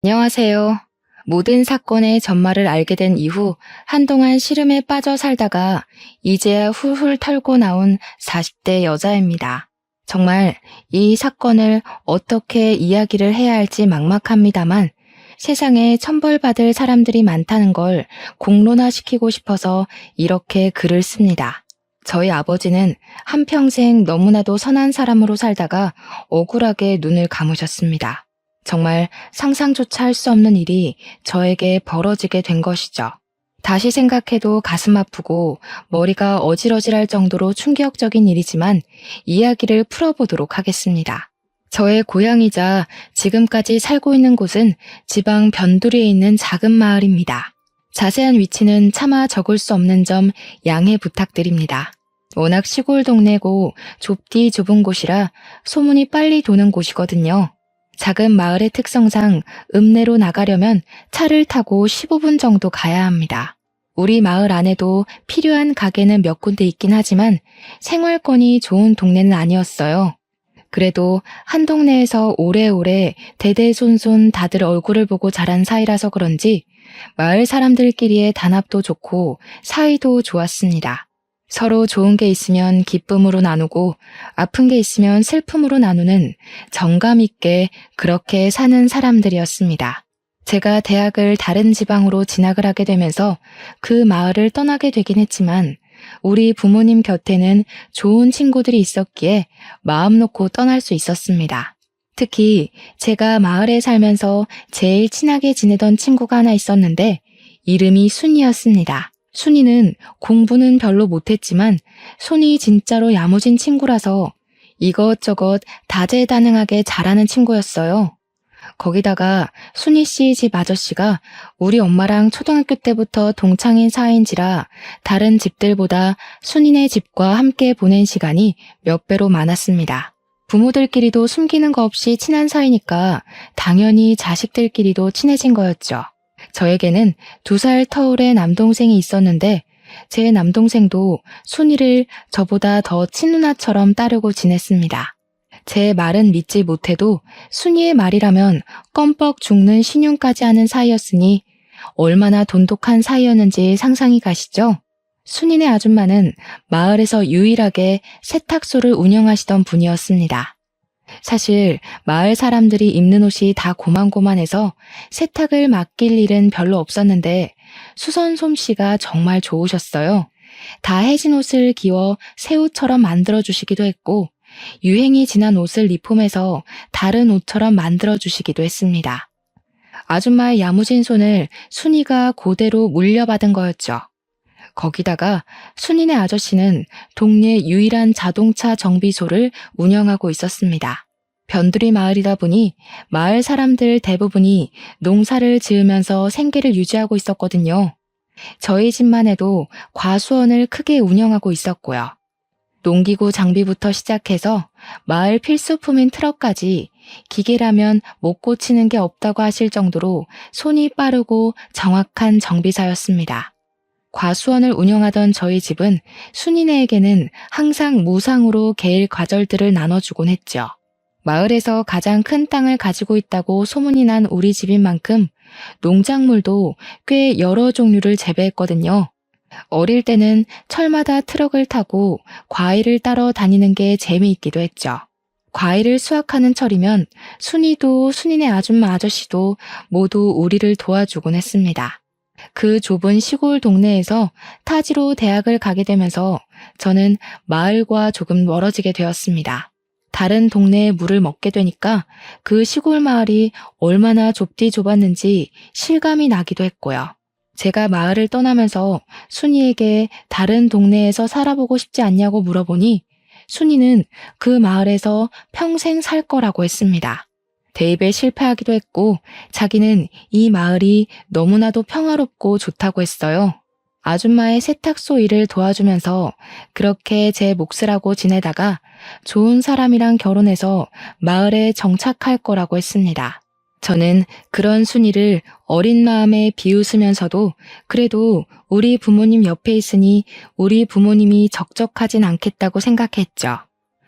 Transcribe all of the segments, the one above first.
안녕하세요. 모든 사건의 전말을 알게 된 이후 한동안 시름에 빠져 살다가 이제야 훌훌 털고 나온 40대 여자입니다. 정말 이 사건을 어떻게 이야기를 해야 할지 막막합니다만 세상에 천벌받을 사람들이 많다는 걸 공론화시키고 싶어서 이렇게 글을 씁니다. 저희 아버지는 한평생 너무나도 선한 사람으로 살다가 억울하게 눈을 감으셨습니다. 정말 상상조차 할 수 없는 일이 저에게 벌어지게 된 것이죠. 다시 생각해도 가슴 아프고 머리가 어질어질할 정도로 충격적인 일이지만 이야기를 풀어보도록 하겠습니다. 저의 고향이자 지금까지 살고 있는 곳은 지방 변두리에 있는 작은 마을입니다. 자세한 위치는 차마 적을 수 없는 점 양해 부탁드립니다. 워낙 시골 동네고 좁디 좁은 곳이라 소문이 빨리 도는 곳이거든요. 작은 마을의 특성상 읍내로 나가려면 차를 타고 15분 정도 가야 합니다. 우리 마을 안에도 필요한 가게는 몇 군데 있긴 하지만 생활권이 좋은 동네는 아니었어요. 그래도 한 동네에서 오래오래 대대손손 다들 얼굴을 보고 자란 사이라서 그런지 마을 사람들끼리의 단합도 좋고 사이도 좋았습니다. 서로 좋은 게 있으면 기쁨으로 나누고 아픈 게 있으면 슬픔으로 나누는 정감 있게 그렇게 사는 사람들이었습니다. 제가 대학을 다른 지방으로 진학을 하게 되면서 그 마을을 떠나게 되긴 했지만 우리 부모님 곁에는 좋은 친구들이 있었기에 마음 놓고 떠날 수 있었습니다. 특히 제가 마을에 살면서 제일 친하게 지내던 친구가 하나 있었는데 이름이 순이였습니다. 순이는 공부는 별로 못했지만 손이 진짜로 야무진 친구라서 이것저것 다재다능하게 잘하는 친구였어요. 거기다가 순이 씨 집 아저씨가 우리 엄마랑 초등학교 때부터 동창인 사이인지라 다른 집들보다 순이네 집과 함께 보낸 시간이 몇 배로 많았습니다. 부모들끼리도 숨기는 거 없이 친한 사이니까 당연히 자식들끼리도 친해진 거였죠. 저에게는 2살 터울의 남동생이 있었는데 제 남동생도 순이를 저보다 더 친누나처럼 따르고 지냈습니다. 제 말은 믿지 못해도 순이의 말이라면 껌뻑 죽는 신용까지 하는 사이였으니 얼마나 돈독한 사이였는지 상상이 가시죠? 순이네 아줌마는 마을에서 유일하게 세탁소를 운영하시던 분이었습니다. 사실 마을 사람들이 입는 옷이 다 고만고만해서 세탁을 맡길 일은 별로 없었는데 수선 솜씨가 정말 좋으셨어요. 다 해진 옷을 기워 새 옷처럼 만들어주시기도 했고 유행이 지난 옷을 리폼해서 다른 옷처럼 만들어주시기도 했습니다. 아줌마의 야무진 손을 순이가 그대로 물려받은 거였죠. 거기다가 순이네 아저씨는 동네 유일한 자동차 정비소를 운영하고 있었습니다. 변두리 마을이다 보니 마을 사람들 대부분이 농사를 지으면서 생계를 유지하고 있었거든요. 저희 집만 해도 과수원을 크게 운영하고 있었고요. 농기구 장비부터 시작해서 마을 필수품인 트럭까지 기계라면 못 고치는 게 없다고 하실 정도로 손이 빠르고 정확한 정비사였습니다. 과수원을 운영하던 저희 집은 순이네에게는 항상 무상으로 개일 과절들을 나눠주곤 했죠. 마을에서 가장 큰 땅을 가지고 있다고 소문이 난 우리 집인 만큼 농작물도 꽤 여러 종류를 재배했거든요. 어릴 때는 철마다 트럭을 타고 과일을 따러 다니는 게 재미있기도 했죠. 과일을 수확하는 철이면 순이도 순이네 아줌마 아저씨도 모두 우리를 도와주곤 했습니다. 그 좁은 시골 동네에서 타지로 대학을 가게 되면서 저는 마을과 조금 멀어지게 되었습니다. 다른 동네에 물을 먹게 되니까 그 시골 마을이 얼마나 좁디 좁았는지 실감이 나기도 했고요. 제가 마을을 떠나면서 순이에게 다른 동네에서 살아보고 싶지 않냐고 물어보니 순이는 그 마을에서 평생 살 거라고 했습니다. 대입에 실패하기도 했고 자기는 이 마을이 너무나도 평화롭고 좋다고 했어요. 아줌마의 세탁소 일을 도와주면서 그렇게 제 몫을 하고 지내다가 좋은 사람이랑 결혼해서 마을에 정착할 거라고 했습니다. 저는 그런 순이를 어린 마음에 비웃으면서도 그래도 우리 부모님 옆에 있으니 우리 부모님이 적적하진 않겠다고 생각했죠.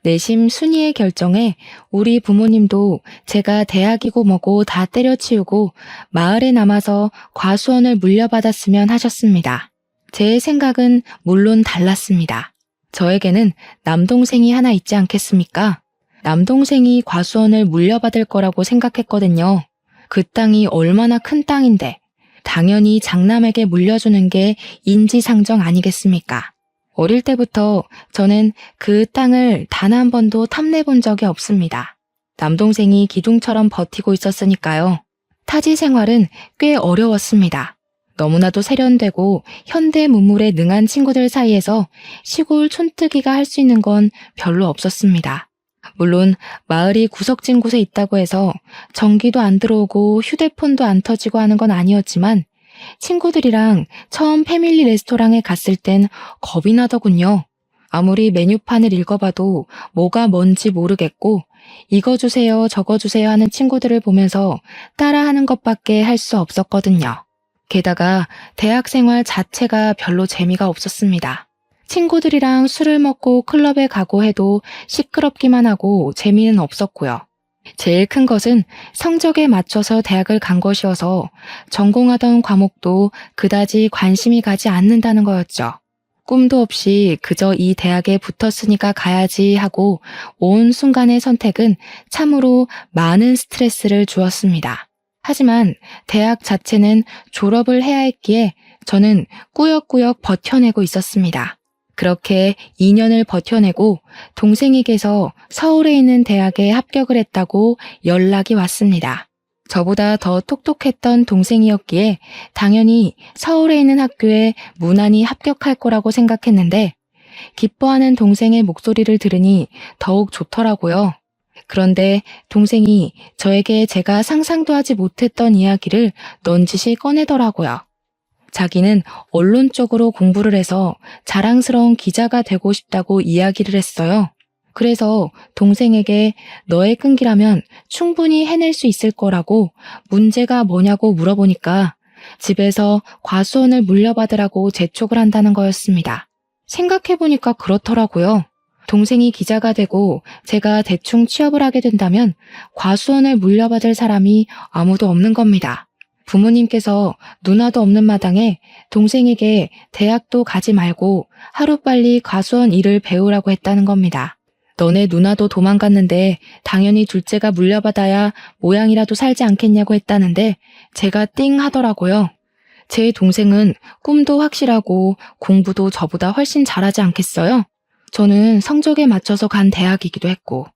내심 순이의 결정에 우리 부모님도 제가 대학이고 뭐고 다 때려치우고 마을에 남아서 과수원을 물려받았으면 하셨습니다. 제 생각은 물론 달랐습니다. 저에게는 남동생이 하나 있지 않겠습니까? 남동생이 과수원을 물려받을 거라고 생각했거든요. 그 땅이 얼마나 큰 땅인데 당연히 장남에게 물려주는 게 인지상정 아니겠습니까? 어릴 때부터 저는 그 땅을 단 한 번도 탐내본 적이 없습니다. 남동생이 기둥처럼 버티고 있었으니까요. 타지 생활은 꽤 어려웠습니다. 너무나도 세련되고 현대 문물에 능한 친구들 사이에서 시골 촌뜨기가 할 수 있는 건 별로 없었습니다. 물론 마을이 구석진 곳에 있다고 해서 전기도 안 들어오고 휴대폰도 안 터지고 하는 건 아니었지만 친구들이랑 처음 패밀리 레스토랑에 갔을 땐 겁이 나더군요. 아무리 메뉴판을 읽어봐도 뭐가 뭔지 모르겠고 이거 주세요 저거 주세요 하는 친구들을 보면서 따라하는 것밖에 할 수 없었거든요. 게다가 대학 생활 자체가 별로 재미가 없었습니다. 친구들이랑 술을 먹고 클럽에 가고 해도 시끄럽기만 하고 재미는 없었고요. 제일 큰 것은 성적에 맞춰서 대학을 간 것이어서 전공하던 과목도 그다지 관심이 가지 않는다는 거였죠. 꿈도 없이 그저 이 대학에 붙었으니까 가야지 하고 온 순간의 선택은 참으로 많은 스트레스를 주었습니다. 하지만 대학 자체는 졸업을 해야 했기에 저는 꾸역꾸역 버텨내고 있었습니다. 그렇게 2년을 버텨내고 동생에게서 서울에 있는 대학에 합격을 했다고 연락이 왔습니다. 저보다 더 똑똑했던 동생이었기에 당연히 서울에 있는 학교에 무난히 합격할 거라고 생각했는데 기뻐하는 동생의 목소리를 들으니 더욱 좋더라고요. 그런데 동생이 저에게 제가 상상도 하지 못했던 이야기를 넌지시 꺼내더라고요. 자기는 언론 쪽으로 공부를 해서 자랑스러운 기자가 되고 싶다고 이야기를 했어요. 그래서 동생에게 너의 끈기라면 충분히 해낼 수 있을 거라고 문제가 뭐냐고 물어보니까 집에서 과수원을 물려받으라고 재촉을 한다는 거였습니다. 생각해보니까 그렇더라고요. 동생이 기자가 되고 제가 대충 취업을 하게 된다면 과수원을 물려받을 사람이 아무도 없는 겁니다. 부모님께서 누나도 없는 마당에 동생에게 대학도 가지 말고 하루빨리 과수원 일을 배우라고 했다는 겁니다. 너네 누나도 도망갔는데 당연히 둘째가 물려받아야 모양이라도 살지 않겠냐고 했다는데 제가 띵 하더라고요. 제 동생은 꿈도 확실하고 공부도 저보다 훨씬 잘하지 않겠어요? 저는 성적에 맞춰서 간 대학이기도 했고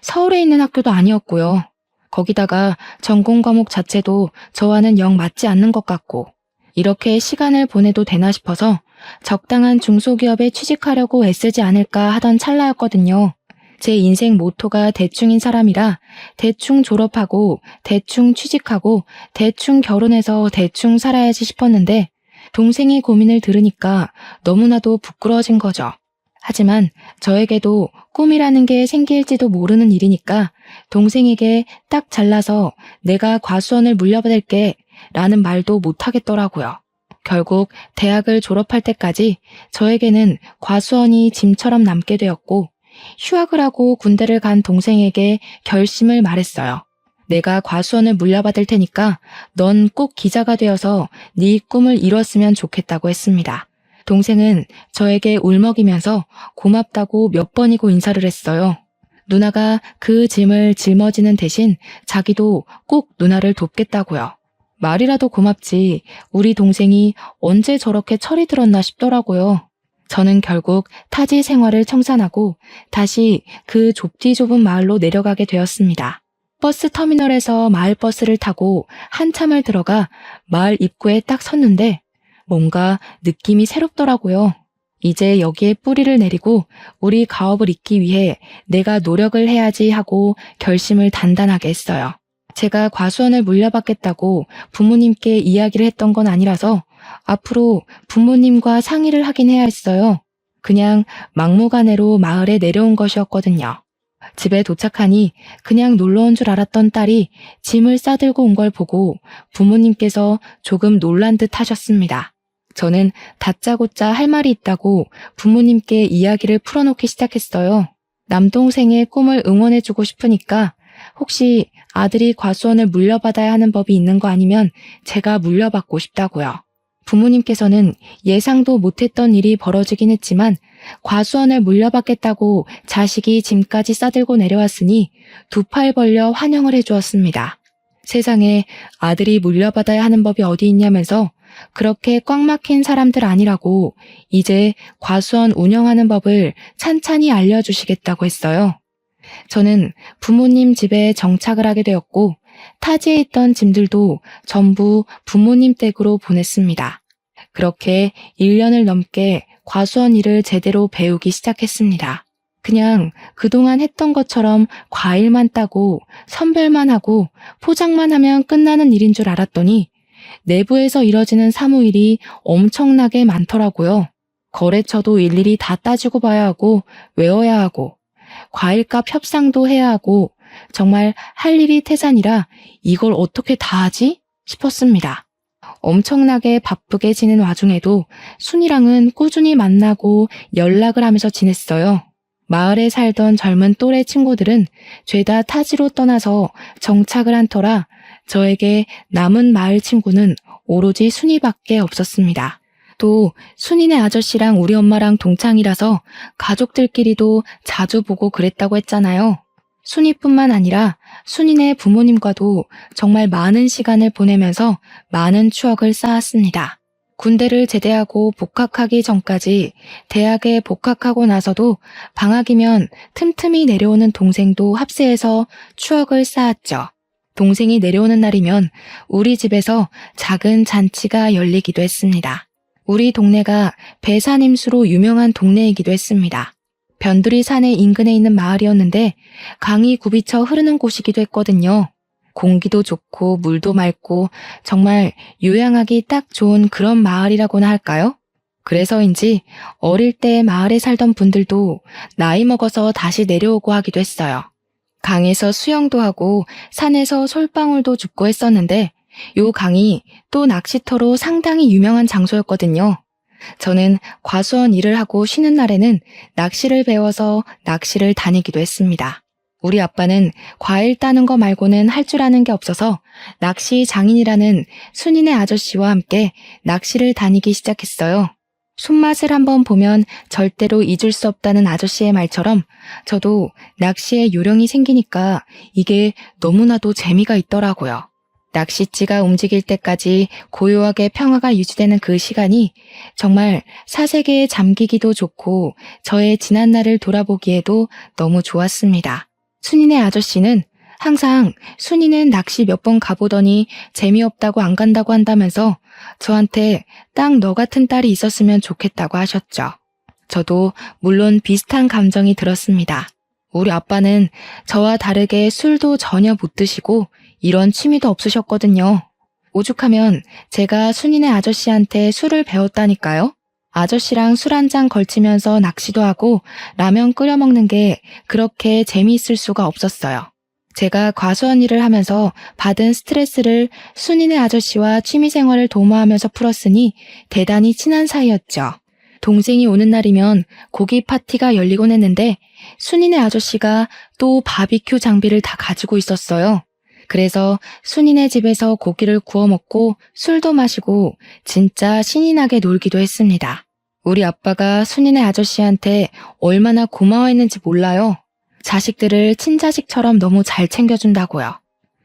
서울에 있는 학교도 아니었고요. 거기다가 전공 과목 자체도 저와는 영 맞지 않는 것 같고 이렇게 시간을 보내도 되나 싶어서 적당한 중소기업에 취직하려고 애쓰지 않을까 하던 찰나였거든요. 제 인생 모토가 대충인 사람이라 대충 졸업하고 대충 취직하고 대충 결혼해서 대충 살아야지 싶었는데 동생의 고민을 들으니까 너무나도 부끄러워진 거죠. 하지만 저에게도 꿈이라는 게 생길지도 모르는 일이니까 동생에게 딱 잘라서 내가 과수원을 물려받을게 라는 말도 못하겠더라고요. 결국 대학을 졸업할 때까지 저에게는 과수원이 짐처럼 남게 되었고 휴학을 하고 군대를 간 동생에게 결심을 말했어요. 내가 과수원을 물려받을 테니까 넌 꼭 기자가 되어서 네 꿈을 이뤘으면 좋겠다고 했습니다. 동생은 저에게 울먹이면서 고맙다고 몇 번이고 인사를 했어요. 누나가 그 짐을 짊어지는 대신 자기도 꼭 누나를 돕겠다고요. 말이라도 고맙지 우리 동생이 언제 저렇게 철이 들었나 싶더라고요. 저는 결국 타지 생활을 청산하고 다시 그 좁디 좁은 마을로 내려가게 되었습니다. 버스 터미널에서 마을버스를 타고 한참을 들어가 마을 입구에 딱 섰는데 뭔가 느낌이 새롭더라고요. 이제 여기에 뿌리를 내리고 우리 가업을 잇기 위해 내가 노력을 해야지 하고 결심을 단단하게 했어요. 제가 과수원을 물려받겠다고 부모님께 이야기를 했던 건 아니라서 앞으로 부모님과 상의를 하긴 해야 했어요. 그냥 막무가내로 마을에 내려온 것이었거든요. 집에 도착하니 그냥 놀러 온 줄 알았던 딸이 짐을 싸들고 온 걸 보고 부모님께서 조금 놀란 듯 하셨습니다. 저는 다짜고짜 할 말이 있다고 부모님께 이야기를 풀어놓기 시작했어요. 남동생의 꿈을 응원해주고 싶으니까 혹시 아들이 과수원을 물려받아야 하는 법이 있는 거 아니면 제가 물려받고 싶다고요. 부모님께서는 예상도 못했던 일이 벌어지긴 했지만 과수원을 물려받겠다고 자식이 짐까지 싸들고 내려왔으니 두 팔 벌려 환영을 해주었습니다. 세상에 아들이 물려받아야 하는 법이 어디 있냐면서 그렇게 꽉 막힌 사람들 아니라고 이제 과수원 운영하는 법을 찬찬히 알려주시겠다고 했어요. 저는 부모님 집에 정착을 하게 되었고 타지에 있던 짐들도 전부 부모님 댁으로 보냈습니다. 그렇게 1년을 넘게 과수원 일을 제대로 배우기 시작했습니다. 그냥 그동안 했던 것처럼 과일만 따고 선별만 하고 포장만 하면 끝나는 일인 줄 알았더니 내부에서 이뤄지는 사무일이 엄청나게 많더라고요. 거래처도 일일이 다 따지고 봐야 하고 외워야 하고 과일값 협상도 해야 하고 정말 할 일이 태산이라 이걸 어떻게 다 하지? 싶었습니다. 엄청나게 바쁘게 지낸 와중에도 순이랑은 꾸준히 만나고 연락을 하면서 지냈어요. 마을에 살던 젊은 또래 친구들은 죄다 타지로 떠나서 정착을 한 터라 저에게 남은 마을 친구는 오로지 순이밖에 없었습니다. 또 순이네 아저씨랑 우리 엄마랑 동창이라서 가족들끼리도 자주 보고 그랬다고 했잖아요. 순이뿐만 아니라 순이네 부모님과도 정말 많은 시간을 보내면서 많은 추억을 쌓았습니다. 군대를 제대하고 복학하기 전까지 대학에 복학하고 나서도 방학이면 틈틈이 내려오는 동생도 합세해서 추억을 쌓았죠. 동생이 내려오는 날이면 우리 집에서 작은 잔치가 열리기도 했습니다. 우리 동네가 배산임수로 유명한 동네이기도 했습니다. 변두리 산의 인근에 있는 마을이었는데 강이 굽이쳐 흐르는 곳이기도 했거든요. 공기도 좋고 물도 맑고 정말 요양하기 딱 좋은 그런 마을이라고나 할까요? 그래서인지 어릴 때 마을에 살던 분들도 나이 먹어서 다시 내려오고 하기도 했어요. 강에서 수영도 하고 산에서 솔방울도 줍고 했었는데 요 강이 또 낚시터로 상당히 유명한 장소였거든요. 저는 과수원 일을 하고 쉬는 날에는 낚시를 배워서 낚시를 다니기도 했습니다. 우리 아빠는 과일 따는 거 말고는 할 줄 아는 게 없어서 낚시 장인이라는 순이네 아저씨와 함께 낚시를 다니기 시작했어요. 손맛을 한번 보면 절대로 잊을 수 없다는 아저씨의 말처럼 저도 낚시에 요령이 생기니까 이게 너무나도 재미가 있더라고요. 낚싯지가 움직일 때까지 고요하게 평화가 유지되는 그 시간이 정말 사색에 잠기기도 좋고 저의 지난 날을 돌아보기에도 너무 좋았습니다. 순이네 아저씨는 항상 순이는 낚시 몇 번 가보더니 재미없다고 안 간다고 한다면서 저한테 딱 너 같은 딸이 있었으면 좋겠다고 하셨죠. 저도 물론 비슷한 감정이 들었습니다. 우리 아빠는 저와 다르게 술도 전혀 못 드시고 이런 취미도 없으셨거든요. 오죽하면 제가 순이네 아저씨한테 술을 배웠다니까요. 아저씨랑 술 한 잔 걸치면서 낚시도 하고 라면 끓여 먹는 게 그렇게 재미있을 수가 없었어요. 제가 과수원 일을 하면서 받은 스트레스를 순이네 아저씨와 취미생활을 도모하면서 풀었으니 대단히 친한 사이였죠. 동생이 오는 날이면 고기 파티가 열리곤 했는데 순이네 아저씨가 또 바비큐 장비를 다 가지고 있었어요. 그래서 순이네 집에서 고기를 구워 먹고 술도 마시고 진짜 신이 나게 놀기도 했습니다. 우리 아빠가 순이네 아저씨한테 얼마나 고마워했는지 몰라요. 자식들을 친자식처럼 너무 잘 챙겨준다고요.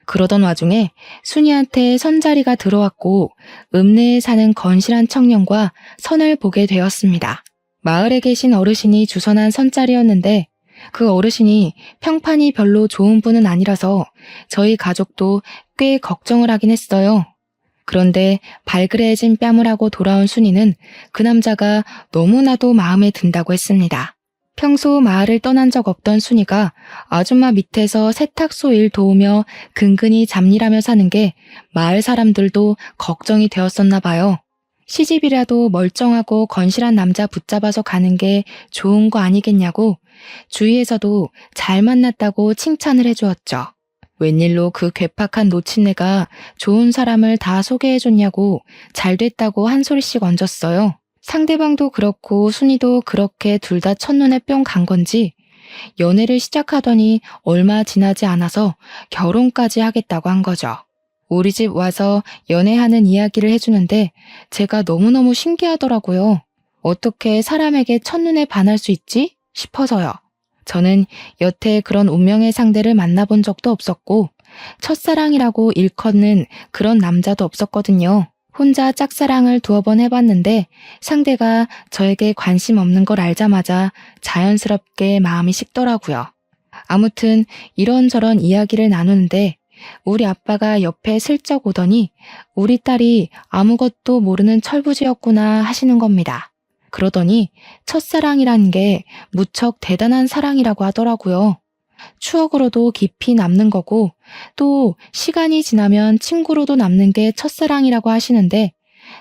그러던 와중에 순이한테 선자리가 들어왔고 읍내에 사는 건실한 청년과 선을 보게 되었습니다. 마을에 계신 어르신이 주선한 선자리였는데 그 어르신이 평판이 별로 좋은 분은 아니라서 저희 가족도 꽤 걱정을 하긴 했어요. 그런데 발그레해진 뺨을 하고 돌아온 순이는 그 남자가 너무나도 마음에 든다고 했습니다. 평소 마을을 떠난 적 없던 순이가 아줌마 밑에서 세탁소 일 도우며 근근히 잡일하며 사는 게 마을 사람들도 걱정이 되었었나 봐요. 시집이라도 멀쩡하고 건실한 남자 붙잡아서 가는 게 좋은 거 아니겠냐고 주위에서도 잘 만났다고 칭찬을 해주었죠. 웬일로 그 괴팍한 노친네가 좋은 사람을 다 소개해줬냐고 잘 됐다고 한 소리씩 얹었어요. 상대방도 그렇고 순이도 그렇게 둘 다 첫눈에 뿅 간 건지 연애를 시작하더니 얼마 지나지 않아서 결혼까지 하겠다고 한 거죠. 우리 집 와서 연애하는 이야기를 해주는데 제가 너무너무 신기하더라고요. 어떻게 사람에게 첫눈에 반할 수 있지? 싶어서요. 저는 여태 그런 운명의 상대를 만나본 적도 없었고 첫사랑이라고 일컫는 그런 남자도 없었거든요. 혼자 짝사랑을 두어 번 해봤는데 상대가 저에게 관심 없는 걸 알자마자 자연스럽게 마음이 식더라고요. 아무튼 이런저런 이야기를 나누는데 우리 아빠가 옆에 슬쩍 오더니 우리 딸이 아무것도 모르는 철부지였구나 하시는 겁니다. 그러더니 첫사랑이란 게 무척 대단한 사랑이라고 하더라고요. 추억으로도 깊이 남는 거고 또 시간이 지나면 친구로도 남는 게 첫사랑이라고 하시는데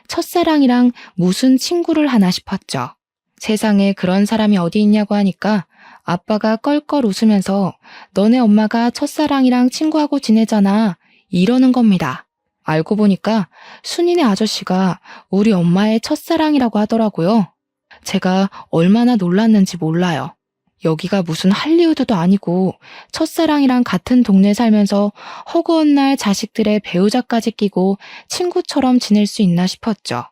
첫사랑이랑 무슨 친구를 하나 싶었죠. 세상에 그런 사람이 어디 있냐고 하니까 아빠가 껄껄 웃으면서 너네 엄마가 첫사랑이랑 친구하고 지내잖아 이러는 겁니다. 알고 보니까 순이네 아저씨가 우리 엄마의 첫사랑이라고 하더라고요. 제가 얼마나 놀랐는지 몰라요. 여기가 무슨 할리우드도 아니고 첫사랑이랑 같은 동네 살면서 허구한 날 자식들의 배우자까지 끼고 친구처럼 지낼 수 있나 싶었죠.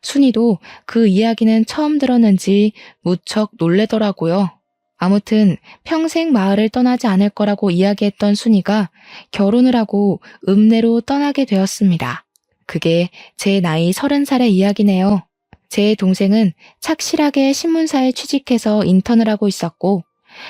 순이도 그 이야기는 처음 들었는지 무척 놀래더라고요. 아무튼 평생 마을을 떠나지 않을 거라고 이야기했던 순이가 결혼을 하고 읍내로 떠나게 되었습니다. 그게 제 나이 30살의 이야기네요. 제 동생은 착실하게 신문사에 취직해서 인턴을 하고 있었고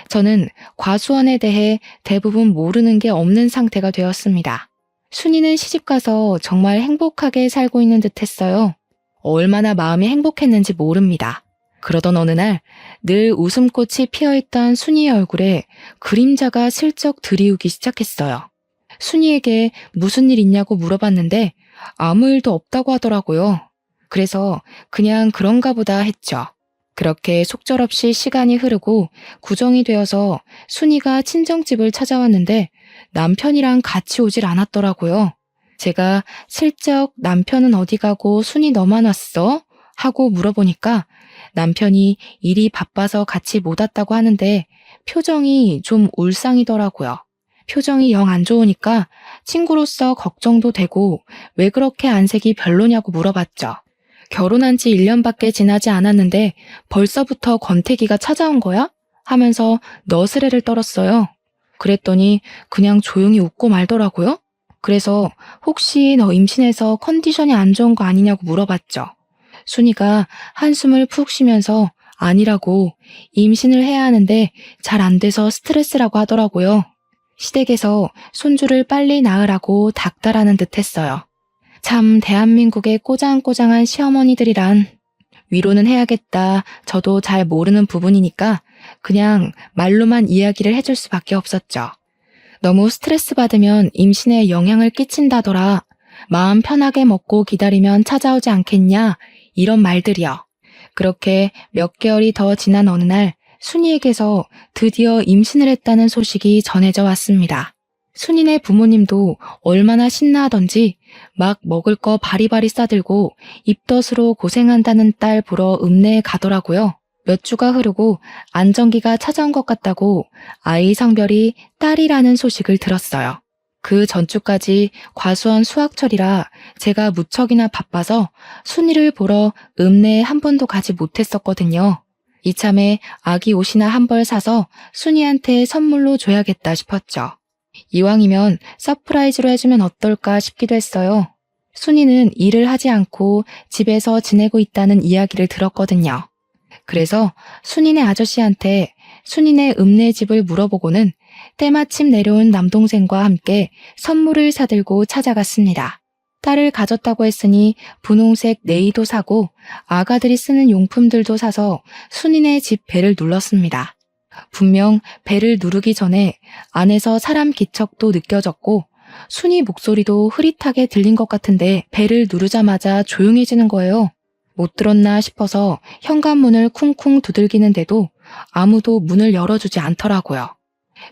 저는 과수원에 대해 대부분 모르는 게 없는 상태가 되었습니다. 순이는 시집가서 정말 행복하게 살고 있는 듯 했어요. 얼마나 마음이 행복했는지 모릅니다. 그러던 어느 날 늘 웃음꽃이 피어있던 순이의 얼굴에 그림자가 슬쩍 드리우기 시작했어요. 순이에게 무슨 일 있냐고 물어봤는데 아무 일도 없다고 하더라고요. 그래서 그냥 그런가 보다 했죠. 그렇게 속절없이 시간이 흐르고 구정이 되어서 순이가 친정집을 찾아왔는데 남편이랑 같이 오질 않았더라고요. 제가 슬쩍 남편은 어디 가고 순이 너만 왔어? 하고 물어보니까 남편이 일이 바빠서 같이 못 왔다고 하는데 표정이 좀 울상이더라고요. 표정이 영 안 좋으니까 친구로서 걱정도 되고 왜 그렇게 안색이 별로냐고 물어봤죠. 결혼한 지 1년밖에 지나지 않았는데 벌써부터 권태기가 찾아온 거야? 하면서 너스레를 떨었어요. 그랬더니 그냥 조용히 웃고 말더라고요. 그래서 혹시 너 임신해서 컨디션이 안 좋은 거 아니냐고 물어봤죠. 순이가 한숨을 푹 쉬면서 아니라고 임신을 해야 하는데 잘 안 돼서 스트레스라고 하더라고요. 시댁에서 손주를 빨리 낳으라고 닥달하는 듯 했어요. 참 대한민국의 꼬장꼬장한 시어머니들이란 위로는 해야겠다. 저도 잘 모르는 부분이니까 그냥 말로만 이야기를 해줄 수밖에 없었죠. 너무 스트레스 받으면 임신에 영향을 끼친다더라. 마음 편하게 먹고 기다리면 찾아오지 않겠냐. 이런 말들이요. 그렇게 몇 개월이 더 지난 어느 날 순이에게서 드디어 임신을 했다는 소식이 전해져 왔습니다. 순이네 부모님도 얼마나 신나하던지 막 먹을 거 바리바리 싸들고 입덧으로 고생한다는 딸 보러 읍내에 가더라고요. 몇 주가 흐르고 안정기가 찾아온 것 같다고 아이 성별이 딸이라는 소식을 들었어요. 그 전주까지 과수원 수학철이라 제가 무척이나 바빠서 순이를 보러 읍내에 한 번도 가지 못했었거든요. 이참에 아기 옷이나 한 벌 사서 순이한테 선물로 줘야겠다 싶었죠. 이왕이면 서프라이즈로 해주면 어떨까 싶기도 했어요. 순이는 일을 하지 않고 집에서 지내고 있다는 이야기를 들었거든요. 그래서 순이네 아저씨한테 순이네 읍내 집을 물어보고는 때마침 내려온 남동생과 함께 선물을 사들고 찾아갔습니다. 딸을 가졌다고 했으니 분홍색 네이도 사고 아가들이 쓰는 용품들도 사서 순이네 집 벨을 눌렀습니다. 분명 벨을 누르기 전에 안에서 사람 기척도 느껴졌고 순이 목소리도 흐릿하게 들린 것 같은데 벨을 누르자마자 조용해지는 거예요. 못 들었나 싶어서 현관문을 쿵쿵 두들기는데도 아무도 문을 열어주지 않더라고요.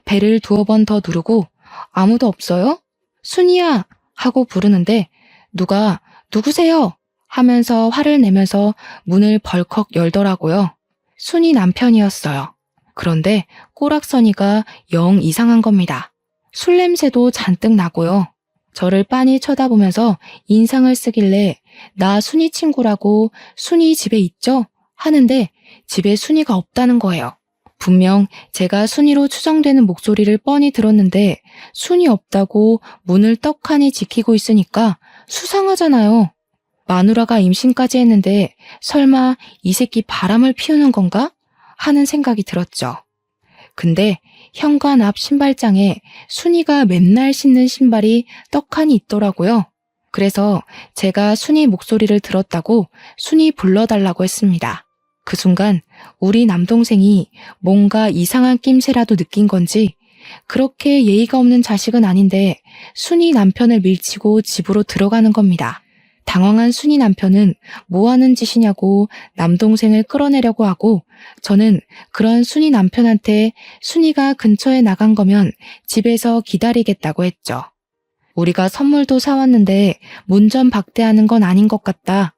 벨을 2번 더 누르고 아무도 없어요? 순이야! 하고 부르는데 누가 누구세요? 하면서 화를 내면서 문을 벌컥 열더라고요. 순이 남편이었어요. 그런데 꼬락서니가 영 이상한 겁니다. 술 냄새도 잔뜩 나고요. 저를 빤히 쳐다보면서 인상을 쓰길래 나 순이 친구라고 순이 집에 있죠? 하는데 집에 순이가 없다는 거예요. 분명 제가 순이로 추정되는 목소리를 뻔히 들었는데 순이 없다고 문을 떡하니 지키고 있으니까 수상하잖아요. 마누라가 임신까지 했는데 설마 이 새끼 바람을 피우는 건가? 하는 생각이 들었죠. 근데 현관 앞 신발장에 순이가 맨날 신는 신발이 떡하니 있더라고요. 그래서 제가 순이 목소리를 들었다고 순이 불러달라고 했습니다. 그 순간 우리 남동생이 뭔가 이상한 낌새라도 느낀 건지 그렇게 예의가 없는 자식은 아닌데 순이 남편을 밀치고 집으로 들어가는 겁니다. 당황한 순이 남편은 뭐 하는 짓이냐고 남동생을 끌어내려고 하고 저는 그런 순이 남편한테 순이가 근처에 나간 거면 집에서 기다리겠다고 했죠. 우리가 선물도 사왔는데 문전박대하는 건 아닌 것 같다.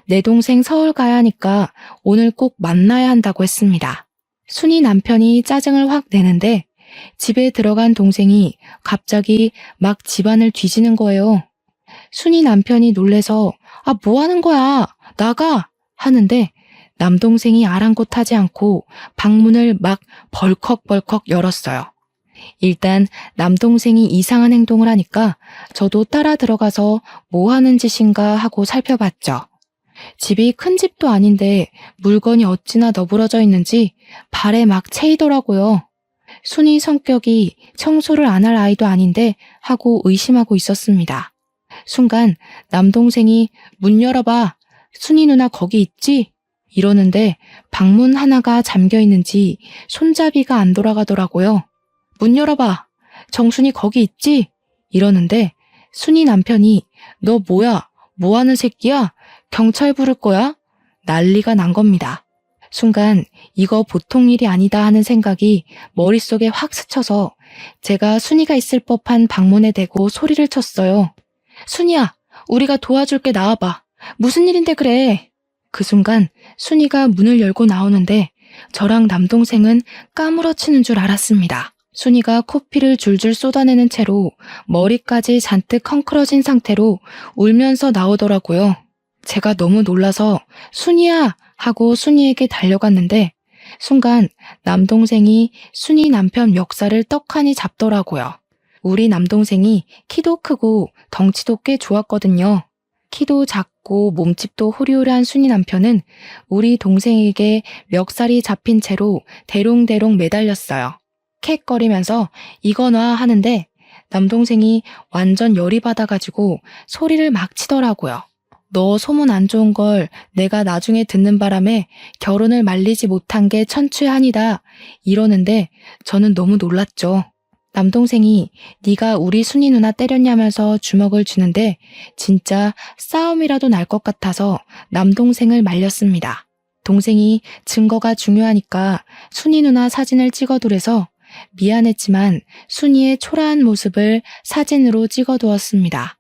내 동생 서울 가야 하니까 오늘 꼭 만나야 한다고 했습니다. 순이 남편이 짜증을 확 내는데 집에 들어간 동생이 갑자기 막 집안을 뒤지는 거예요. 순이 남편이 놀래서 뭐 하는 거야? 나가! 하는데 남동생이 아랑곳하지 않고 방문을 막 벌컥벌컥 열었어요. 일단 남동생이 이상한 행동을 하니까 저도 따라 들어가서 뭐 하는 짓인가 하고 살펴봤죠. 집이 큰 집도 아닌데 물건이 어찌나 너부러져 있는지 발에 막 채이더라고요. 순이 성격이 청소를 안 할 아이도 아닌데 하고 의심하고 있었습니다. 순간 남동생이 문 열어봐. 순이 누나 거기 있지? 이러는데 방문 하나가 잠겨 있는지 손잡이가 안 돌아가더라고요. 문 열어봐. 정순이 거기 있지? 이러는데 순이 남편이 너 뭐야? 뭐 하는 새끼야? 경찰 부를 거야? 난리가 난 겁니다. 순간 이거 보통 일이 아니다 하는 생각이 머릿속에 확 스쳐서 제가 순이가 있을 법한 방문에 대고 소리를 쳤어요. 순이야, 우리가 도와줄게 나와봐. 무슨 일인데 그래? 그 순간 순이가 문을 열고 나오는데 저랑 남동생은 까무러치는 줄 알았습니다. 순이가 코피를 줄줄 쏟아내는 채로 머리까지 잔뜩 헝클어진 상태로 울면서 나오더라고요. 제가 너무 놀라서 순이야 하고 순이에게 달려갔는데 순간 남동생이 순이 남편 멱살을 떡하니 잡더라고요. 우리 남동생이 키도 크고 덩치도 꽤 좋았거든요. 키도 작고 몸집도 호리호리한 순이 남편은 우리 동생에게 멱살이 잡힌 채로 대롱대롱 매달렸어요. 캑거리면서 이거 놔 하는데 남동생이 완전 열이 받아가지고 소리를 막 치더라고요. 너 소문 안 좋은 걸 내가 나중에 듣는 바람에 결혼을 말리지 못한 게 천추한이다 이러는데 저는 너무 놀랐죠. 남동생이 네가 우리 순이 누나 때렸냐면서 주먹을 주는데 진짜 싸움이라도 날 것 같아서 남동생을 말렸습니다. 동생이 증거가 중요하니까 순이 누나 사진을 찍어두래서 미안했지만 순이의 초라한 모습을 사진으로 찍어두었습니다.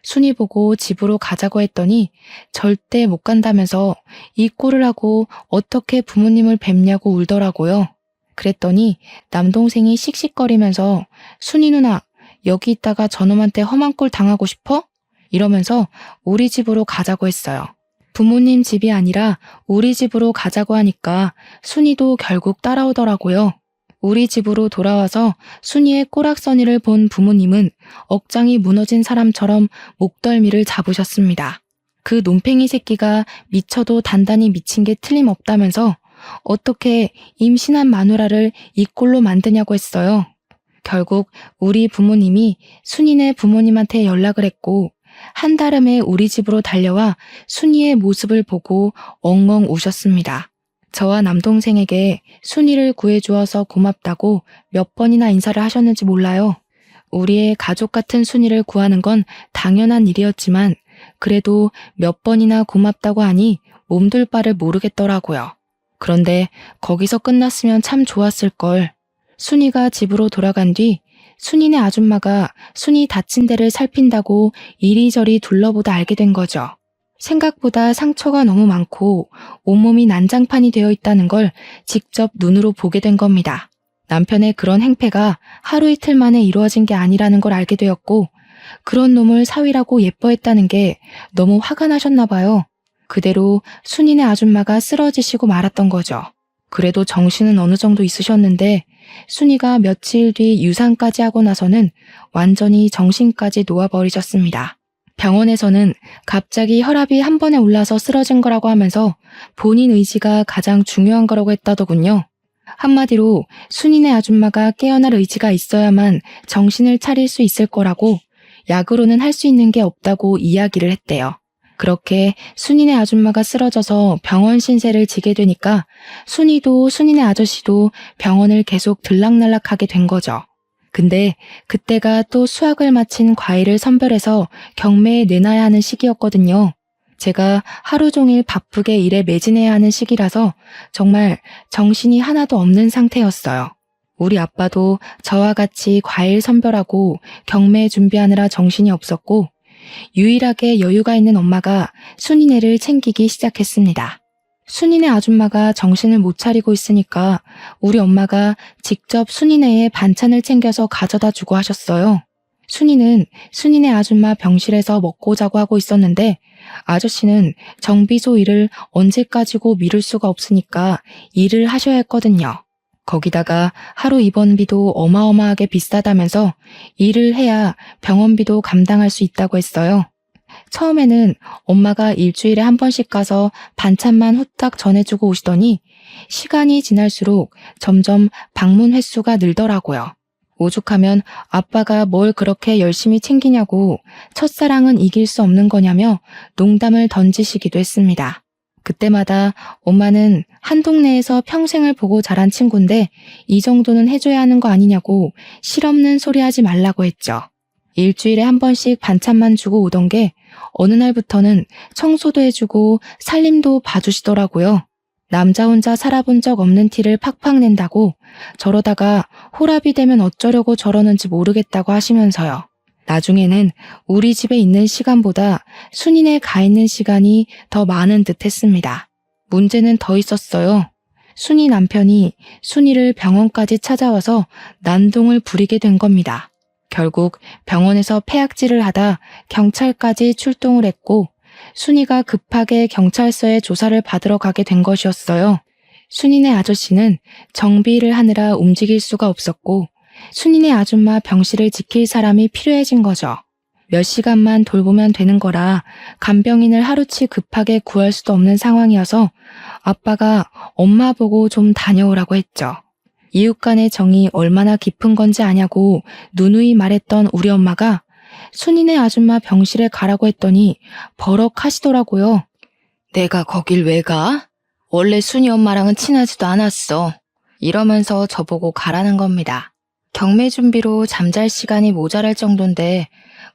순이 보고 집으로 가자고 했더니 절대 못 간다면서 이 꼴을 하고 어떻게 부모님을 뵙냐고 울더라고요. 그랬더니 남동생이 씩씩거리면서 순이 누나 여기 있다가 저놈한테 험한 꼴 당하고 싶어? 이러면서 우리 집으로 가자고 했어요. 부모님 집이 아니라 우리 집으로 가자고 하니까 순이도 결국 따라오더라고요. 우리 집으로 돌아와서 순이의 꼬락서니를 본 부모님은 억장이 무너진 사람처럼 목덜미를 잡으셨습니다. 그 논팽이 새끼가 미쳐도 단단히 미친 게 틀림없다면서 어떻게 임신한 마누라를 이 꼴로 만드냐고 했어요. 결국 우리 부모님이 순이네 부모님한테 연락을 했고 한달음에 우리 집으로 달려와 순이의 모습을 보고 엉엉 우셨습니다. 저와 남동생에게 순이를 구해주어서 고맙다고 몇 번이나 인사를 하셨는지 몰라요. 우리의 가족 같은 순이를 구하는 건 당연한 일이었지만 그래도 몇 번이나 고맙다고 하니 몸둘 바를 모르겠더라고요. 그런데 거기서 끝났으면 참 좋았을걸. 순이가 집으로 돌아간 뒤 순이네 아줌마가 순이 다친 데를 살핀다고 이리저리 둘러보다 알게 된 거죠. 생각보다 상처가 너무 많고 온몸이 난장판이 되어 있다는 걸 직접 눈으로 보게 된 겁니다. 남편의 그런 행패가 하루 이틀 만에 이루어진 게 아니라는 걸 알게 되었고, 그런 놈을 사위라고 예뻐했다는 게 너무 화가 나셨나 봐요. 그대로 순이네 아줌마가 쓰러지시고 말았던 거죠. 그래도 정신은 어느 정도 있으셨는데 순이가 며칠 뒤 유산까지 하고 나서는 완전히 정신까지 놓아버리셨습니다. 병원에서는 갑자기 혈압이 한 번에 올라서 쓰러진 거라고 하면서 본인 의지가 가장 중요한 거라고 했다더군요. 한마디로 순이네 아줌마가 깨어날 의지가 있어야만 정신을 차릴 수 있을 거라고, 약으로는 할 수 있는 게 없다고 이야기를 했대요. 그렇게 순이네 아줌마가 쓰러져서 병원 신세를 지게 되니까 순이도 순이네 아저씨도 병원을 계속 들락날락하게 된 거죠. 근데 그때가 또 수학을 마친 과일을 선별해서 경매에 내놔야 하는 시기였거든요. 제가 하루 종일 바쁘게 일에 매진해야 하는 시기라서 정말 정신이 하나도 없는 상태였어요. 우리 아빠도 저와 같이 과일 선별하고 경매 준비하느라 정신이 없었고, 유일하게 여유가 있는 엄마가 순이네를 챙기기 시작했습니다. 순이네 아줌마가 정신을 못 차리고 있으니까 우리 엄마가 직접 순이네의 반찬을 챙겨서 가져다 주고 하셨어요. 순이는 순이네 아줌마 병실에서 먹고 자고 하고 있었는데, 아저씨는 정비소 일을 언제까지고 미룰 수가 없으니까 일을 하셔야 했거든요. 거기다가 하루 입원비도 어마어마하게 비싸다면서 일을 해야 병원비도 감당할 수 있다고 했어요. 처음에는 엄마가 일주일에 한 번씩 가서 반찬만 후딱 전해주고 오시더니 시간이 지날수록 점점 방문 횟수가 늘더라고요. 오죽하면 아빠가 뭘 그렇게 열심히 챙기냐고 첫사랑은 이길 수 없는 거냐며 농담을 던지시기도 했습니다. 그때마다 엄마는 한 동네에서 평생을 보고 자란 친구인데 이 정도는 해줘야 하는 거 아니냐고 실없는 소리 하지 말라고 했죠. 일주일에 한 번씩 반찬만 주고 오던 게 어느 날부터는 청소도 해주고 살림도 봐주시더라고요. 남자 혼자 살아본 적 없는 티를 팍팍 낸다고, 저러다가 홀압이 되면 어쩌려고 저러는지 모르겠다고 하시면서요. 나중에는 우리 집에 있는 시간보다 순이네 가 있는 시간이 더 많은 듯 했습니다. 문제는 더 있었어요. 순이 남편이 순이를 병원까지 찾아와서 난동을 부리게 된 겁니다. 결국 병원에서 폐악질을 하다 경찰까지 출동을 했고, 순이가 급하게 경찰서에 조사를 받으러 가게 된 것이었어요. 순이네 아저씨는 정비를 하느라 움직일 수가 없었고, 순이네 아줌마 병실을 지킬 사람이 필요해진 거죠. 몇 시간만 돌보면 되는 거라 간병인을 하루치 급하게 구할 수도 없는 상황이어서 아빠가 엄마 보고 좀 다녀오라고 했죠. 이웃 간의 정이 얼마나 깊은 건지 아냐고 누누이 말했던 우리 엄마가 순이네 아줌마 병실에 가라고 했더니 버럭 하시더라고요. 내가 거길 왜 가? 원래 순이 엄마랑은 친하지도 않았어. 이러면서 저보고 가라는 겁니다. 경매 준비로 잠잘 시간이 모자랄 정도인데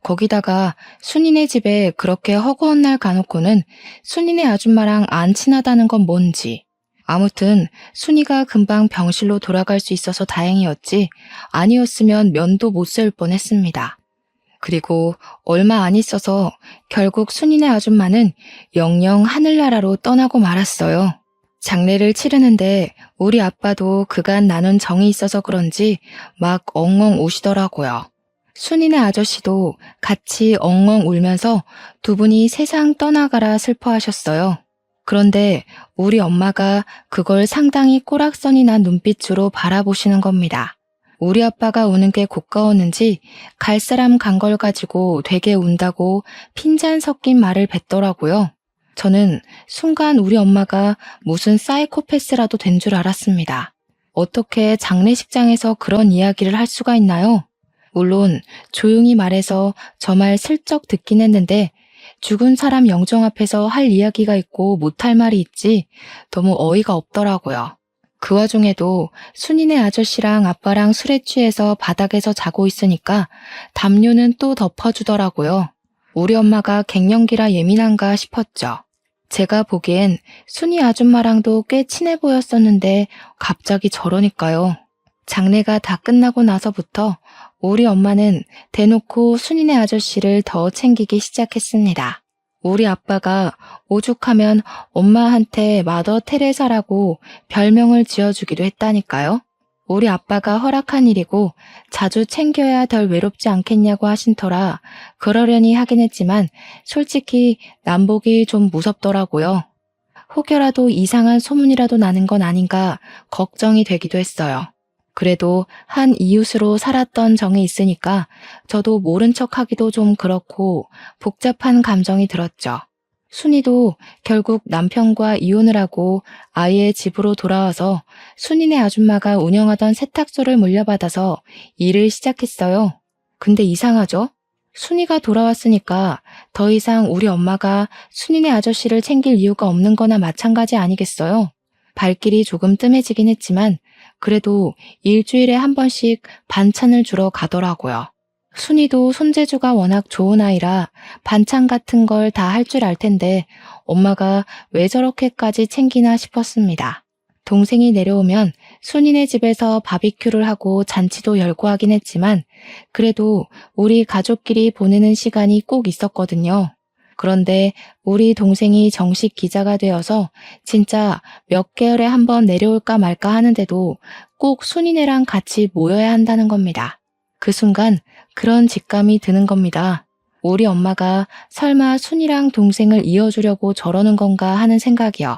거기다가 순이네 집에 그렇게 허구한 날 가놓고는 순이네 아줌마랑 안 친하다는 건 뭔지. 아무튼 순이가 금방 병실로 돌아갈 수 있어서 다행이었지, 아니었으면 면도 못 세울 뻔했습니다. 그리고 얼마 안 있어서 결국 순이네 아줌마는 영영 하늘나라로 떠나고 말았어요. 장례를 치르는데 우리 아빠도 그간 나눈 정이 있어서 그런지 막 엉엉 우시더라고요. 순이네 아저씨도 같이 엉엉 울면서 두 분이 세상 떠나가라 슬퍼하셨어요. 그런데 우리 엄마가 그걸 상당히 꼬락선이 난 눈빛으로 바라보시는 겁니다. 우리 아빠가 우는 게 고가웠는지 갈 사람 간 걸 가지고 되게 운다고 핀잔 섞인 말을 뱉더라고요. 저는 순간 우리 엄마가 무슨 사이코패스라도 된 줄 알았습니다. 어떻게 장례식장에서 그런 이야기를 할 수가 있나요? 물론 조용히 말해서 저 말 슬쩍 듣긴 했는데 죽은 사람 영정 앞에서 할 이야기가 있고 못할 말이 있지 너무 어이가 없더라고요. 그 와중에도 순이네 아저씨랑 아빠랑 술에 취해서 바닥에서 자고 있으니까 담요는 또 덮어주더라고요. 우리 엄마가 갱년기라 예민한가 싶었죠. 제가 보기엔 순이 아줌마랑도 꽤 친해 보였었는데 갑자기 저러니까요. 장례가 다 끝나고 나서부터 우리 엄마는 대놓고 순이네 아저씨를 더 챙기기 시작했습니다. 우리 아빠가 오죽하면 엄마한테 마더 테레사라고 별명을 지어주기도 했다니까요. 우리 아빠가 허락한 일이고 자주 챙겨야 덜 외롭지 않겠냐고 하신 터라 그러려니 하긴 했지만 솔직히 남복이 좀 무섭더라고요. 혹여라도 이상한 소문이라도 나는 건 아닌가 걱정이 되기도 했어요. 그래도 한 이웃으로 살았던 정이 있으니까 저도 모른 척하기도 좀 그렇고 복잡한 감정이 들었죠. 순이도 결국 남편과 이혼을 하고 아이의 집으로 돌아와서 순이네 아줌마가 운영하던 세탁소를 물려받아서 일을 시작했어요. 근데 이상하죠? 순이가 돌아왔으니까 더 이상 우리 엄마가 순이네 아저씨를 챙길 이유가 없는 거나 마찬가지 아니겠어요? 발길이 조금 뜸해지긴 했지만 그래도 일주일에 한 번씩 반찬을 주러 가더라고요. 순이도 손재주가 워낙 좋은 아이라 반찬 같은 걸 다 할 줄 알 텐데 엄마가 왜 저렇게까지 챙기나 싶었습니다. 동생이 내려오면 순이네 집에서 바비큐를 하고 잔치도 열고 하긴 했지만 그래도 우리 가족끼리 보내는 시간이 꼭 있었거든요. 그런데 우리 동생이 정식 기자가 되어서 진짜 몇 개월에 한 번 내려올까 말까 하는데도 꼭 순이네랑 같이 모여야 한다는 겁니다. 그 순간 그런 직감이 드는 겁니다. 우리 엄마가 설마 순이랑 동생을 이어주려고 저러는 건가 하는 생각이요.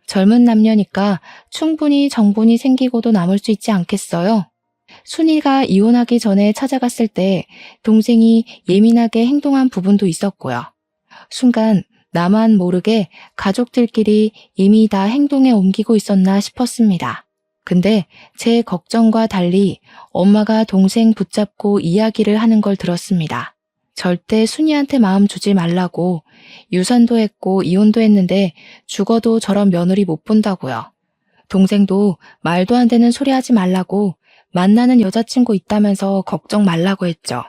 젊은 남녀니까 충분히 정분이 생기고도 남을 수 있지 않겠어요? 순이가 이혼하기 전에 찾아갔을 때 동생이 예민하게 행동한 부분도 있었고요. 순간 나만 모르게 가족들끼리 이미 다 행동에 옮기고 있었나 싶었습니다. 근데 제 걱정과 달리 엄마가 동생 붙잡고 이야기를 하는 걸 들었습니다. 절대 순이한테 마음 주지 말라고, 유산도 했고 이혼도 했는데 죽어도 저런 며느리 못 본다고요. 동생도 말도 안 되는 소리 하지 말라고, 만나는 여자친구 있다면서 걱정 말라고 했죠.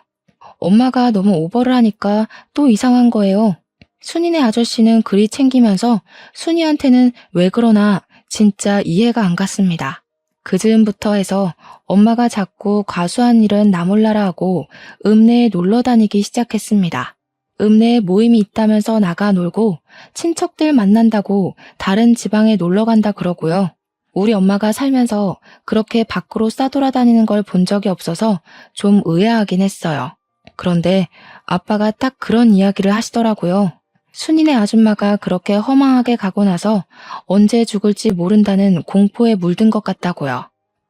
엄마가 너무 오버를 하니까 또 이상한 거예요. 순이네 아저씨는 그리 챙기면서 순이한테는 왜 그러나 진짜 이해가 안 갔습니다. 그 즈음부터 해서 엄마가 자꾸 과수한 일은 나 몰라라 하고 읍내에 놀러 다니기 시작했습니다. 읍내에 모임이 있다면서 나가 놀고 친척들 만난다고 다른 지방에 놀러 간다 그러고요. 우리 엄마가 살면서 그렇게 밖으로 싸돌아다니는 걸 본 적이 없어서 좀 의아하긴 했어요. 그런데 아빠가 딱 그런 이야기를 하시더라고요. 순이네 아줌마가 그렇게 허망하게 가고 나서 언제 죽을지 모른다는 공포에 물든 것 같다고요.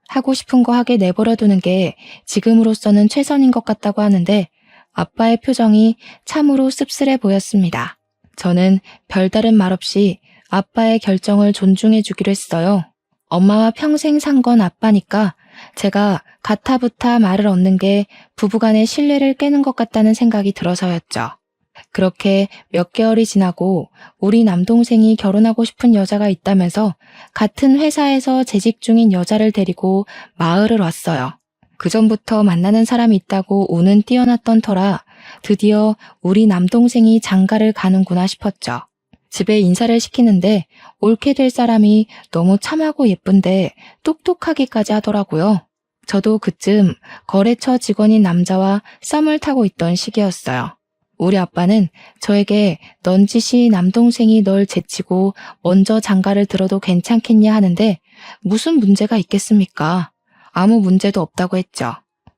하고 싶은 거 하게 내버려두는 게 지금으로서는 최선인 것 같다고 하는데 아빠의 표정이 참으로 씁쓸해 보였습니다. 저는 별다른 말 없이 아빠의 결정을 존중해 주기로 했어요. 엄마와 평생 산 건 아빠니까 제가 가타부타 말을 얻는 게 부부간의 신뢰를 깨는 것 같다는 생각이 들어서였죠. 그렇게 몇 개월이 지나고 우리 남동생이 결혼하고 싶은 여자가 있다면서 같은 회사에서 재직 중인 여자를 데리고 마을을 왔어요. 그전부터 만나는 사람이 있다고 운은 띄어났던 터라 드디어 우리 남동생이 장가를 가는구나 싶었죠. 집에 인사를 시키는데 옳게 될 사람이 너무 참하고 예쁜데 똑똑하기까지 하더라고요. 저도 그쯤 거래처 직원인 남자와 썸을 타고 있던 시기였어요. 우리 아빠는 저에게 넌지시 남동생이 널 제치고 먼저 장가를 들어도 괜찮겠냐 하는데 무슨 문제가 있겠습니까? 아무 문제도 없다고 했죠.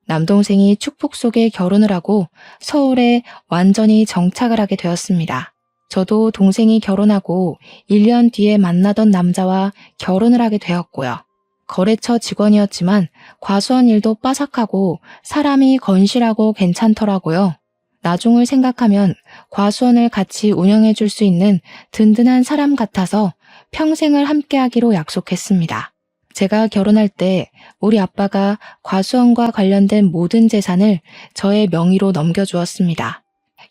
남동생이 축복 속에 결혼을 하고 서울에 완전히 정착을 하게 되었습니다. 저도 동생이 결혼하고 1년 뒤에 만나던 남자와 결혼을 하게 되었고요. 거래처 직원이었지만 과수원 일도 빠삭하고 사람이 건실하고 괜찮더라고요. 나중을 생각하면 과수원을 같이 운영해 줄 수 있는 든든한 사람 같아서 평생을 함께하기로 약속했습니다. 제가 결혼할 때 우리 아빠가 과수원과 관련된 모든 재산을 저의 명의로 넘겨주었습니다.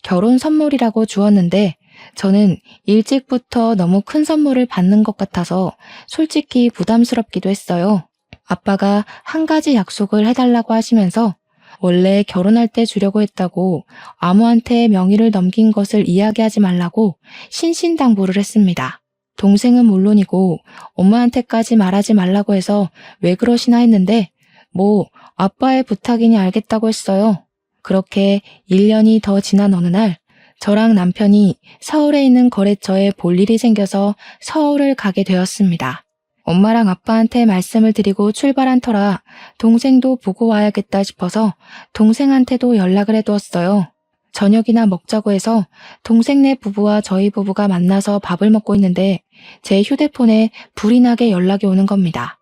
결혼 선물이라고 주었는데 저는 일찍부터 너무 큰 선물을 받는 것 같아서 솔직히 부담스럽기도 했어요. 아빠가 한 가지 약속을 해달라고 하시면서 원래 결혼할 때 주려고 했다고 아무한테 명의를 넘긴 것을 이야기하지 말라고 신신당부를 했습니다. 동생은 물론이고 엄마한테까지 말하지 말라고 해서 왜 그러시나 했는데 뭐 아빠의 부탁이니 알겠다고 했어요. 그렇게 1년이 더 지난 어느 날 저랑 남편이 서울에 있는 거래처에 볼 일이 생겨서 서울을 가게 되었습니다. 엄마랑 아빠한테 말씀을 드리고 출발한 터라 동생도 보고 와야겠다 싶어서 동생한테도 연락을 해두었어요. 저녁이나 먹자고 해서 동생네 부부와 저희 부부가 만나서 밥을 먹고 있는데 제 휴대폰에 불이 나게 연락이 오는 겁니다.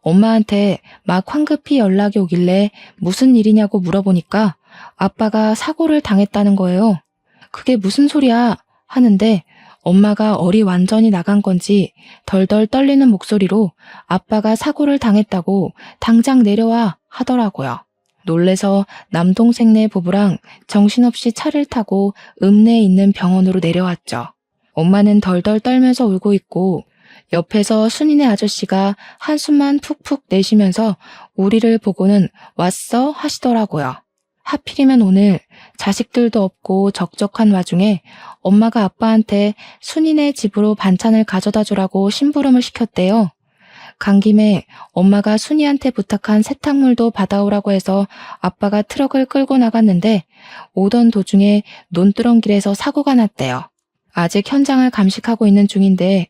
엄마한테 막 황급히 연락이 오길래 무슨 일이냐고 물어보니까 아빠가 사고를 당했다는 거예요. 그게 무슨 소리야 하는데 엄마가 얼이 완전히 나간 건지 덜덜 떨리는 목소리로 아빠가 사고를 당했다고 당장 내려와 하더라고요. 놀래서 남동생네 부부랑 정신없이 차를 타고 읍내에 있는 병원으로 내려왔죠. 엄마는 덜덜 떨면서 울고 있고 옆에서 순이네 아저씨가 한숨만 푹푹 내쉬면서 우리를 보고는 왔어 하시더라고요. 하필이면 오늘 자식들도 없고 적적한 와중에 엄마가 아빠한테 순이네 집으로 반찬을 가져다 주라고 심부름을 시켰대요. 간 김에 엄마가 순이한테 부탁한 세탁물도 받아오라고 해서 아빠가 트럭을 끌고 나갔는데 오던 도중에 논두렁길에서 사고가 났대요. 아직 현장을 감식하고 있는 중인데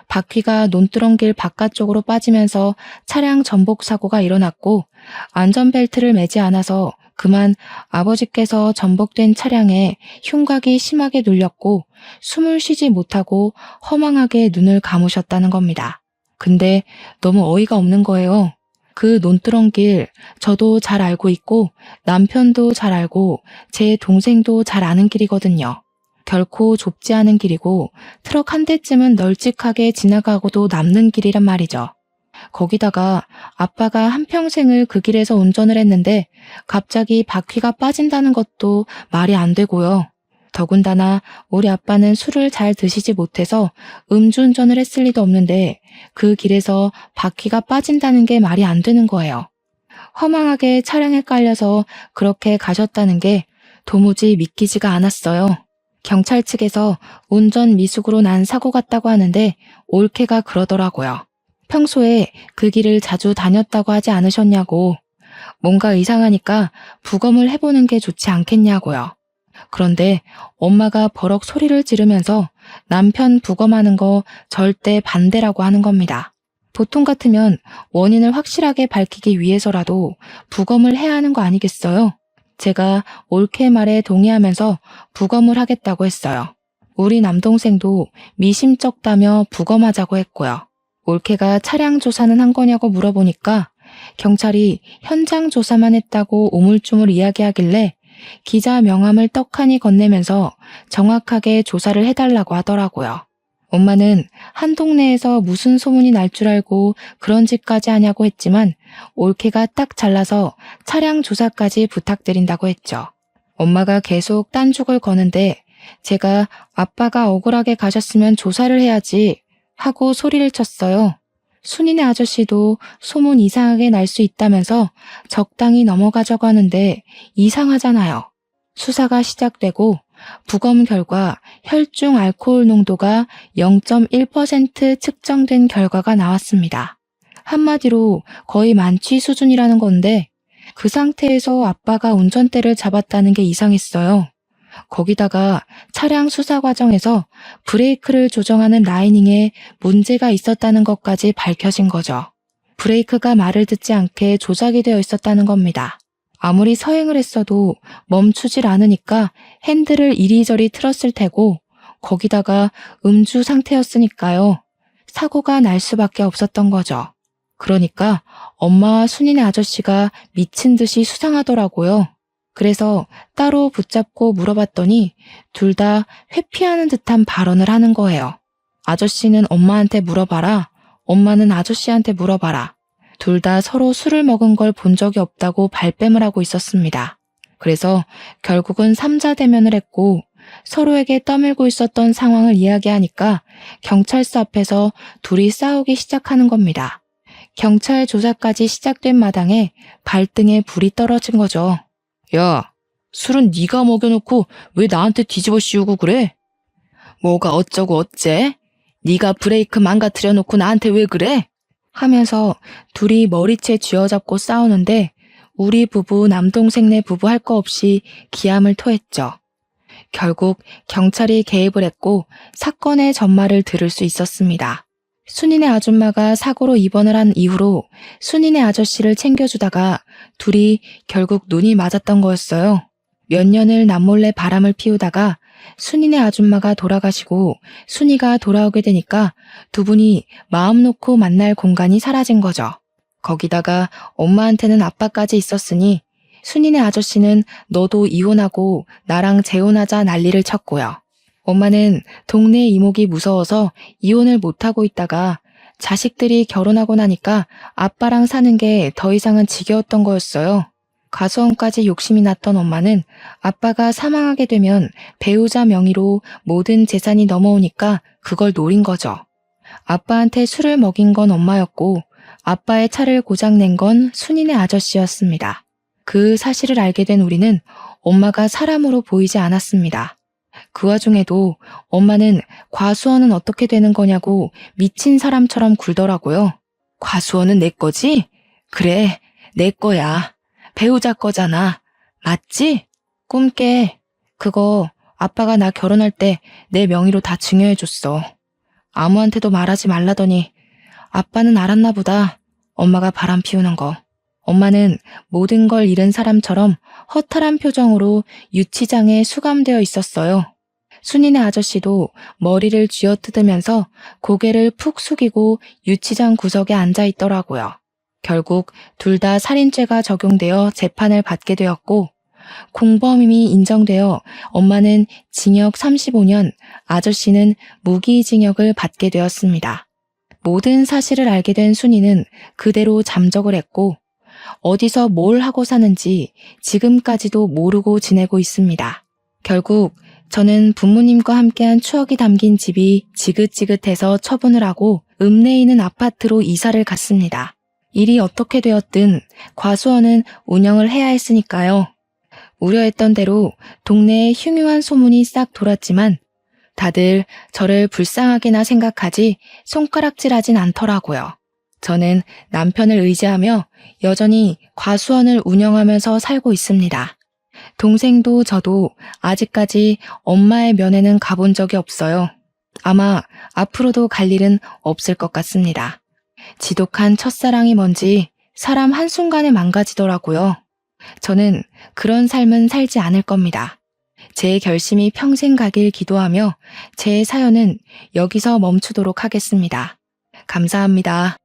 바퀴가 논두렁길 바깥쪽으로 빠지면서 차량 전복 사고가 일어났고 안전벨트를 매지 않아서 그만 아버지께서 전복된 차량에 흉곽이 심하게 눌렸고 숨을 쉬지 못하고 허망하게 눈을 감으셨다는 겁니다. 근데 너무 어이가 없는 거예요. 그 논두렁길 저도 잘 알고 있고 남편도 잘 알고 제 동생도 잘 아는 길이거든요. 결코 좁지 않은 길이고 트럭 한 대쯤은 널찍하게 지나가고도 남는 길이란 말이죠. 거기다가 아빠가 한평생을 그 길에서 운전을 했는데 갑자기 바퀴가 빠진다는 것도 말이 안 되고요. 더군다나 우리 아빠는 술을 잘 드시지 못해서 음주운전을 했을 리도 없는데 그 길에서 바퀴가 빠진다는 게 말이 안 되는 거예요. 허망하게 차량에 깔려서 그렇게 가셨다는 게 도무지 믿기지가 않았어요. 경찰 측에서 운전 미숙으로 난 사고 같다고 하는데 올케가 그러더라고요. 평소에 그 길을 자주 다녔다고 하지 않으셨냐고. 뭔가 이상하니까 부검을 해보는 게 좋지 않겠냐고요. 그런데 엄마가 버럭 소리를 지르면서 남편 부검하는 거 절대 반대라고 하는 겁니다. 보통 같으면 원인을 확실하게 밝히기 위해서라도 부검을 해야 하는 거 아니겠어요? 제가 올케 말에 동의하면서 부검을 하겠다고 했어요. 우리 남동생도 미심쩍다며 부검하자고 했고요. 올케가 차량 조사는 한 거냐고 물어보니까 경찰이 현장 조사만 했다고 우물쭈물 이야기하길래 기자 명함을 떡하니 건네면서 정확하게 조사를 해달라고 하더라고요. 엄마는 한 동네에서 무슨 소문이 날 줄 알고 그런 짓까지 하냐고 했지만 올케가 딱 잘라서 차량 조사까지 부탁드린다고 했죠. 엄마가 계속 딴죽을 거는데 제가 아빠가 억울하게 가셨으면 조사를 해야지 하고 소리를 쳤어요. 순이네 아저씨도 소문 이상하게 날 수 있다면서 적당히 넘어가자고 하는데 이상하잖아요. 수사가 시작되고 부검 결과 혈중 알코올 농도가 0.1% 측정된 결과가 나왔습니다. 한마디로 거의 만취 수준이라는 건데 그 상태에서 아빠가 운전대를 잡았다는 게 이상했어요. 거기다가 차량 수사 과정에서 브레이크를 조정하는 라이닝에 문제가 있었다는 것까지 밝혀진 거죠. 브레이크가 말을 듣지 않게 조작이 되어 있었다는 겁니다. 아무리 서행을 했어도 멈추질 않으니까 핸들을 이리저리 틀었을 테고 거기다가 음주 상태였으니까요. 사고가 날 수밖에 없었던 거죠. 그러니까 엄마와 순이네 아저씨가 미친 듯이 수상하더라고요. 그래서 따로 붙잡고 물어봤더니 둘 다 회피하는 듯한 발언을 하는 거예요. 아저씨는 엄마한테 물어봐라. 엄마는 아저씨한테 물어봐라. 둘 다 서로 술을 먹은 걸 본 적이 없다고 발뺌을 하고 있었습니다. 그래서 결국은 삼자대면을 했고 서로에게 떠밀고 있었던 상황을 이야기하니까 경찰서 앞에서 둘이 싸우기 시작하는 겁니다. 경찰 조사까지 시작된 마당에 발등에 불이 떨어진 거죠. 야, 술은 네가 먹여놓고 왜 나한테 뒤집어 씌우고 그래? 뭐가 어쩌고 어째? 네가 브레이크 망가뜨려 놓고 나한테 왜 그래? 하면서 둘이 머리채 쥐어잡고 싸우는데 우리 부부 남동생네 부부 할 거 없이 기함을 토했죠. 결국 경찰이 개입을 했고 사건의 전말을 들을 수 있었습니다. 순이네 아줌마가 사고로 입원을 한 이후로 순이네 아저씨를 챙겨주다가 둘이 결국 눈이 맞았던 거였어요. 몇 년을 남몰래 바람을 피우다가 순이네 아줌마가 돌아가시고 순이가 돌아오게 되니까 두 분이 마음 놓고 만날 공간이 사라진 거죠. 거기다가 엄마한테는 아빠까지 있었으니 순이네 아저씨는 너도 이혼하고 나랑 재혼하자 난리를 쳤고요. 엄마는 동네 이목이 무서워서 이혼을 못하고 있다가 자식들이 결혼하고 나니까 아빠랑 사는 게 더 이상은 지겨웠던 거였어요. 가수원까지 욕심이 났던 엄마는 아빠가 사망하게 되면 배우자 명의로 모든 재산이 넘어오니까 그걸 노린 거죠. 아빠한테 술을 먹인 건 엄마였고 아빠의 차를 고장낸 건 순이네 아저씨였습니다. 그 사실을 알게 된 우리는 엄마가 사람으로 보이지 않았습니다. 그 와중에도 엄마는 과수원은 어떻게 되는 거냐고 미친 사람처럼 굴더라고요. 과수원은 내 거지? 그래, 내 거야. 배우자 거잖아. 맞지? 꿈깨. 그거 아빠가 나 결혼할 때 내 명의로 다 증여해줬어. 아무한테도 말하지 말라더니 아빠는 알았나 보다. 엄마가 바람 피우는 거. 엄마는 모든 걸 잃은 사람처럼 허탈한 표정으로 유치장에 수감되어 있었어요. 순이네 아저씨도 머리를 쥐어뜯으면서 고개를 푹 숙이고 유치장 구석에 앉아 있더라고요. 결국 둘 다 살인죄가 적용되어 재판을 받게 되었고 공범임이 인정되어 엄마는 징역 35년, 아저씨는 무기징역을 받게 되었습니다. 모든 사실을 알게 된 순이는 그대로 잠적을 했고 어디서 뭘 하고 사는지 지금까지도 모르고 지내고 있습니다. 결국 저는 부모님과 함께한 추억이 담긴 집이 지긋지긋해서 처분을 하고 읍내에 있는 아파트로 이사를 갔습니다. 일이 어떻게 되었든 과수원은 운영을 해야 했으니까요. 우려했던 대로 동네에 흉흉한 소문이 싹 돌았지만 다들 저를 불쌍하게나 생각하지 손가락질하진 않더라고요. 저는 남편을 의지하며 여전히 과수원을 운영하면서 살고 있습니다. 동생도 저도 아직까지 엄마의 면회는 가본 적이 없어요. 아마 앞으로도 갈 일은 없을 것 같습니다. 지독한 첫사랑이 뭔지 사람 한순간에 망가지더라고요. 저는 그런 삶은 살지 않을 겁니다. 제 결심이 평생 가길 기도하며 제 사연은 여기서 멈추도록 하겠습니다. 감사합니다.